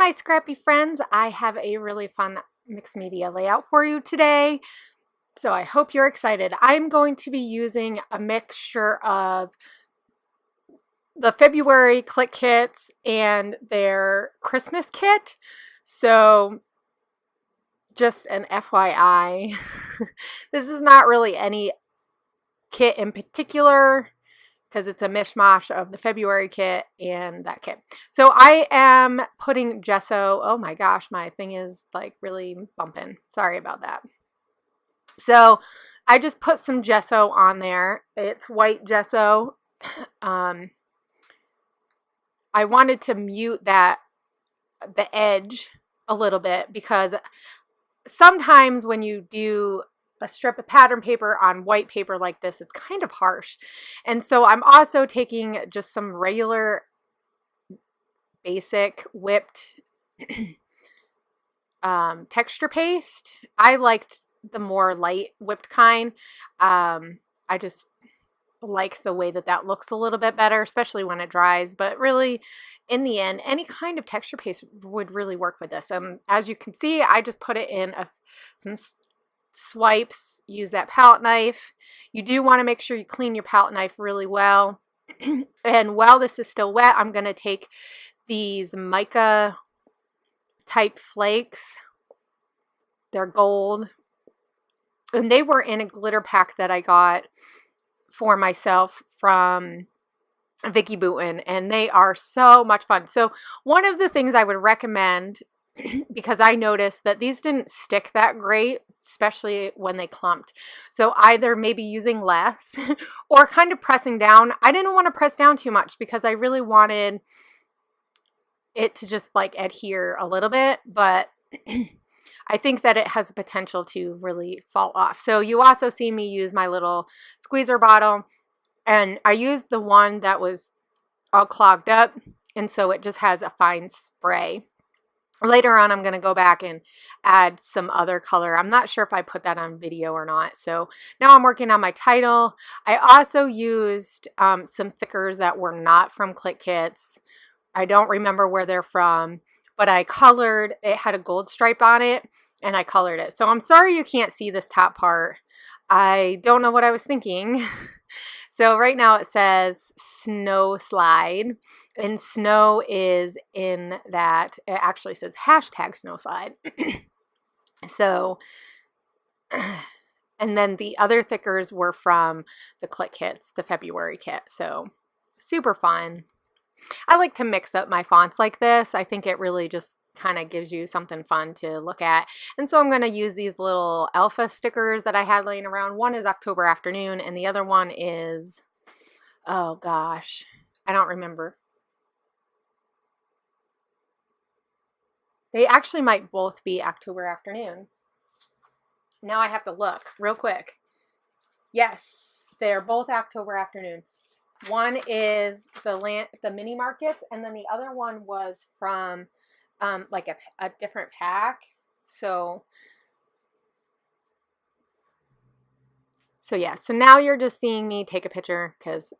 my scrappy friends, I have a really fun mixed media layout for you today. So I hope you're excited. I'm going to be using a mixture of the February Clique Kits and their Christmas kit. So just an FYI, this is not really any kit in particular, because it's a mishmash of the February kit and that kit. So I am putting gesso. Oh my gosh, my thing is like really bumping. Sorry about that. So I just put some gesso on there. It's white gesso. I wanted to mute the edge a little bit, because sometimes when you do a strip of pattern paper on white paper like this, it's kind of harsh. And so I'm also taking just some regular basic whipped texture paste. I liked the more light whipped kind. I just like the way that looks a little bit better, especially when it dries. But really, in the end, any kind of texture paste would really work with this. As you can see, I just put it in some swipes. Use that palette knife. You do want to make sure you clean your palette knife really well. And while this is still wet, I'm going to take these mica type flakes. They're gold, and they were in a glitter pack that I got for myself from Vicky Booten, and they are so much fun. So one of the things I would recommend, because I noticed that these didn't stick that great, especially when they clumped. So either maybe using less or kind of pressing down. I didn't want to press down too much because I really wanted it to just like adhere a little bit, but I think that it has the potential to really fall off. So you also see me use my little squeezer bottle, and I used the one that was all clogged up, and so it just has a fine spray. Later on, I'm going to go back and add some other color. I'm not sure if I put that on video or not. So now I'm working on my title. I also used some thickers that were not from Clique Kits. I don't remember where they're from, but I colored, it had a gold stripe on it, and I colored it. So I'm sorry you can't see this top part. I don't know what I was thinking. So right now it says snow slide, and snow is in that, it actually says hashtag snow slide. So, and then the other thickers were from the Clique Kits, the February kit. So super fun. I like to mix up my fonts like this. I think it really just kind of gives you something fun to look at. And so I'm going to use these little alpha stickers that I had laying around. One is October Afternoon, and the other one is, oh gosh, I don't remember. They actually might both be October Afternoon. Now I have to look real quick. Yes, they're both October Afternoon. One is the mini markets, and then the other one was from like a different pack. So yeah, so now you're just seeing me take a picture because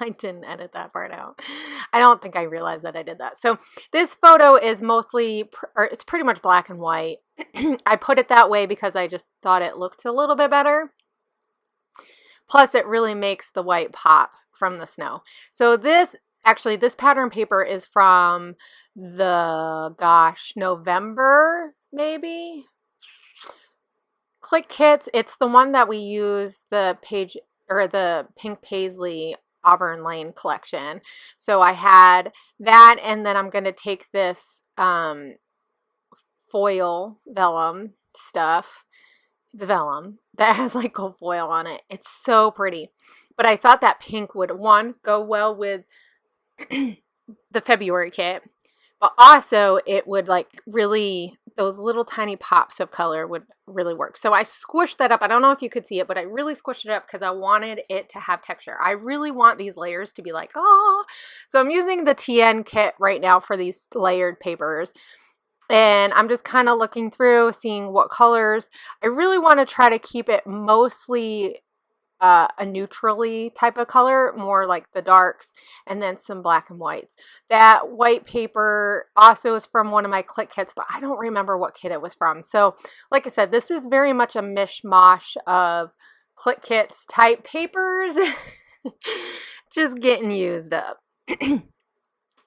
I didn't edit that part out. I don't think I realized that I did that. So this photo is mostly, or it's pretty much black and white. I put it that way because I just thought it looked a little bit better. Plus, it really makes the white pop from the snow. So this pattern paper is from November, maybe? Clique Kits. It's the one that we use, the Pink Paisley Auburn Lane collection. So I had that, and then I'm going to take this foil vellum stuff. The vellum that has like gold foil on it. It's so pretty. But I thought that pink would, one, go well with the February kit, but also it would like really, those little tiny pops of color would really work. So I squished that up. I don't know if you could see it, but I really squished it up because I wanted it to have texture. I really want these layers to be like, oh. So I'm using the TN kit right now for these layered papers. And I'm just kind of looking through, seeing what colors. I really want to try to keep it mostly a neutrally type of color, more like the darks, and then some black and whites. That white paper also is from one of my Clique kits, but I don't remember what kit it was from. So like I said, this is very much a mishmash of Clique Kits type papers just getting used up.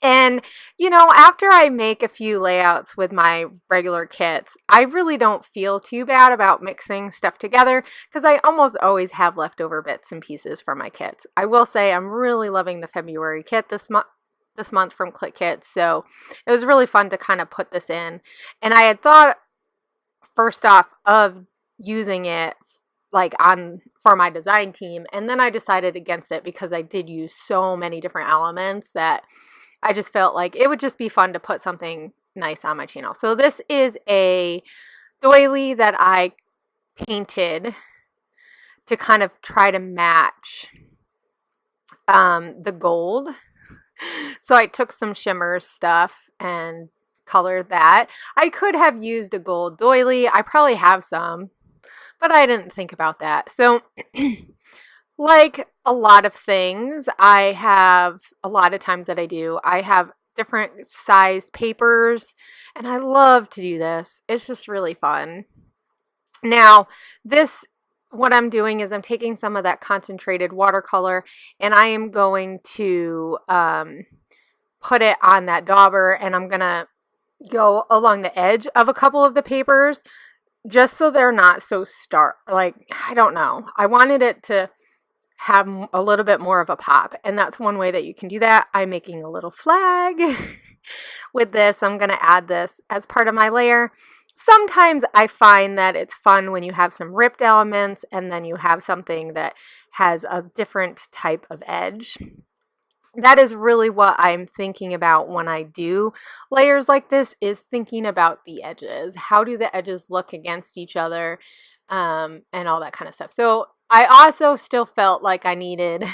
And, you know, after I make a few layouts with my regular kits, I really don't feel too bad about mixing stuff together because I almost always have leftover bits and pieces from my kits. I will say I'm really loving the February kit this month from Clique Kits, so it was really fun to kind of put this in. And I had thought first off of using it like for my design team, and then I decided against it because I did use so many different elements that I just felt like it would just be fun to put something nice on my channel. So this is a doily that I painted to kind of try to match the gold. So I took some shimmer stuff and colored that. I could have used a gold doily. I probably have some, but I didn't think about that. So like a lot of things, I have a lot of times that I have different size papers, and I love to do this. It's just really fun. Now, what I'm doing is I'm taking some of that concentrated watercolor, and I am going to put it on that dauber, and I'm going to go along the edge of a couple of the papers just so they're not so stark. Like, I don't know. I wanted it to have a little bit more of a pop, and that's one way that you can do that. I'm making a little flag with this. I'm going to add this as part of my layer. Sometimes I find that it's fun when you have some ripped elements and then you have something that has a different type of edge. That is really what I'm thinking about when I do layers like this, is thinking about the edges. How do the edges look against each other, and all that kind of stuff. So I also still felt like I needed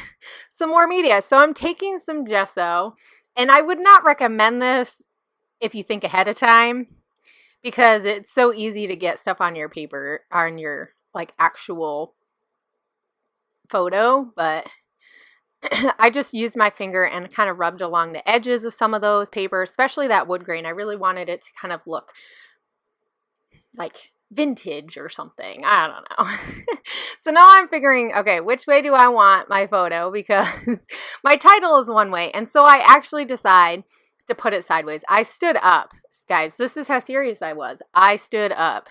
some more media. So I'm taking some gesso, and I would not recommend this if you think ahead of time, because it's so easy to get stuff on your paper, on your like actual photo, but I just used my finger and kind of rubbed along the edges of some of those papers, especially that wood grain. I really wanted it to kind of look like vintage or something. I don't know. So now I'm figuring, okay, which way do I want my photo? Because my title is one way. And so I actually decide to put it sideways. I stood up. Guys, this is how serious I was. I stood up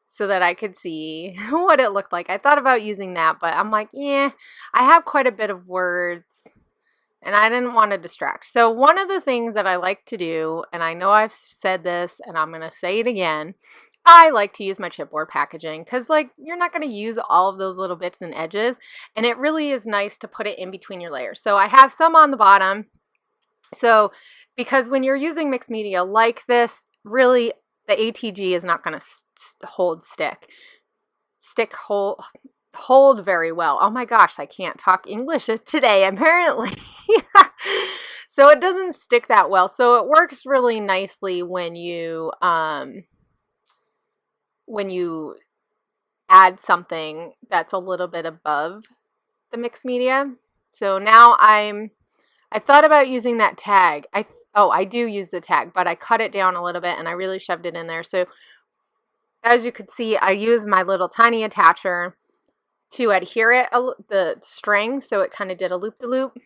so that I could see what it looked like. I thought about using that, but I'm like, yeah, I have quite a bit of words and I didn't want to distract. So one of the things that I like to do, and I know I've said this and I'm going to say it again, I like to use my chipboard packaging because, like, you're not going to use all of those little bits and edges, and it really is nice to put it in between your layers. So I have some on the bottom. So because when you're using mixed media like this, really the ATG is not going to hold very well. Oh my gosh, I can't talk English today apparently. So it doesn't stick that well. So it works really nicely when you add something that's a little bit above the mixed media. So now I thought about using that tag. I do use the tag, but I cut it down a little bit and I really shoved it in there. So as you could see, I used my little tiny attacher to adhere it, the string, so it kind of did a loop-de-loop.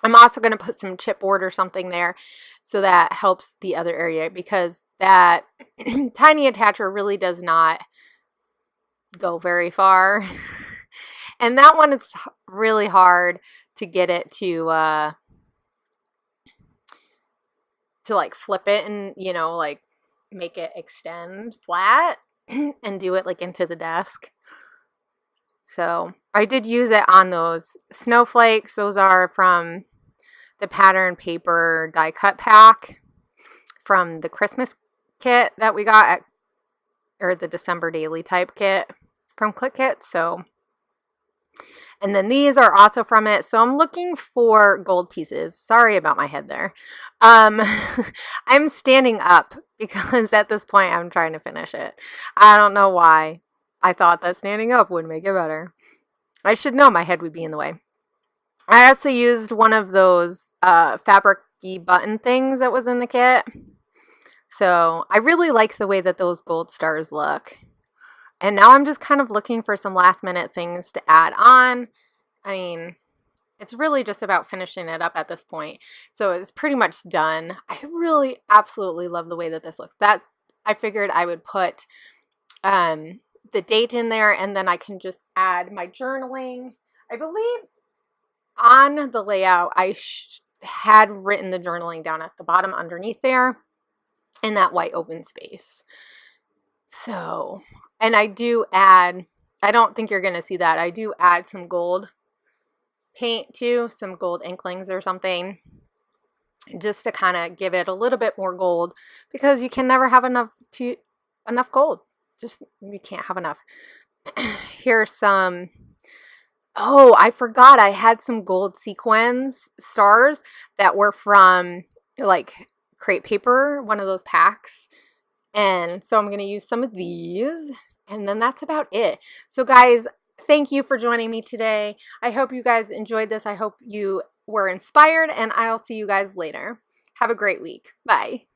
I'm also going to put some chipboard or something there so that helps the other area, because that tiny attacher really does not go very far. And that one is really hard to get it to like flip it and, you know, like make it extend flat and do it like into the desk. So I did use it on those snowflakes. Those are from the pattern paper die cut pack from the Christmas kit that we got or the December daily type kit from Clique Kits. So, and then these are also from it. So I'm looking for gold pieces. Sorry about my head there. I'm standing up because at this point I'm trying to finish it. I don't know why I thought that standing up would make it better. I should know my head would be in the way. I also used one of those fabric-y button things that was in the kit. So I really like the way that those gold stars look. And now I'm just kind of looking for some last minute things to add on. I mean, it's really just about finishing it up at this point. So it's pretty much done. I really absolutely love the way that this looks. That I figured I would put the date in there, and then I can just add my journaling. I believe on the layout I had written the journaling down at the bottom underneath there in that white open space. So, and I do add, I don't think you're going to see that, I do add some gold paint too, some gold inklings or something, just to kind of give it a little bit more gold, because you can never have enough gold. Just, you can't have enough. Here's some, oh, I forgot I had some gold sequins stars that were from like crepe paper, one of those packs. And so I'm going to use some of these, and then that's about it. So guys, thank you for joining me today. I hope you guys enjoyed this. I hope you were inspired, and I'll see you guys later. Have a great week. Bye.